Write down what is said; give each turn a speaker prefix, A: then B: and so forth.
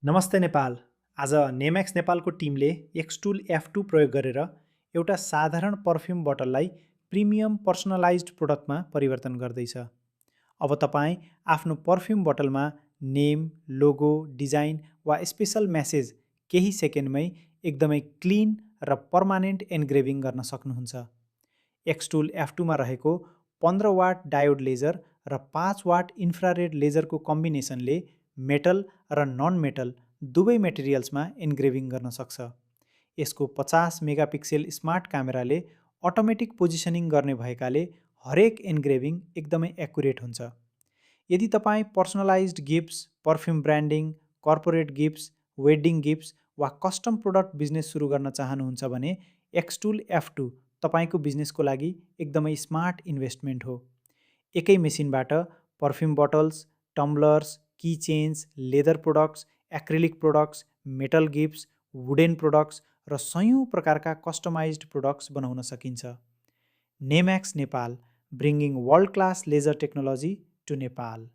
A: नमस्ते नेपाल। आज नेम्याक्स नेपालको टिमले एक्सटुल F2 प्रयोग गरेर एउटा साधारण पर्फ्युम बोतललाई प्रिमियम पर्सनलाइज्ड प्रोडक्टमा परिवर्तन गर्दैछ। अब तपाईँ आफ्नो पर्फ्युम बोतलमा नेम, लोगो, डिजाइन वा स्पेसल मेसेज केही सेकेन्डमै एकदमै क्लिन र पर्मानेन्ट एन्ग्रेभिङ गर्न सक्नुहुन्छ। एक्सटुल F2 मा रहेको 15 वाट डायोड लेजर र 5 वाट इन्फ्रारेड लेजरको कम्बिनेसनले मेटल र नन मेटल दुवै मेटेरियल्समा एन्ग्रेभिङ गर्न सक्छ। यसको 50 मेगापिक्सेल स्मार्ट क्यामेराले अटोमेटिक पोजिसनिङ गर्ने भएकाले हरेक एन्ग्रेभिङ एकदमै एक्युरेट हुन्छ। यदि तपाईँ personalised gifts, perfume branding, corporate gifts, wedding gifts वा कस्टम प्रोडक्ट बिजनेस सुरु गर्न चाहनुहुन्छ भने एक्सटुल F2 तपाईँको बिजनेसको लागि एकदमै स्मार्ट इन्भेस्टमेन्ट हो। एकै मेसिनबाट perfume bottles, tumblers, key chains, leather products, acrylic products, metal gifts, wooden products र सयौं प्रकारका कस्टमाइज्ड प्रोडक्ट्स बनाउन सकिन्छ। Nemax Nepal, bringing world class laser technology to Nepal.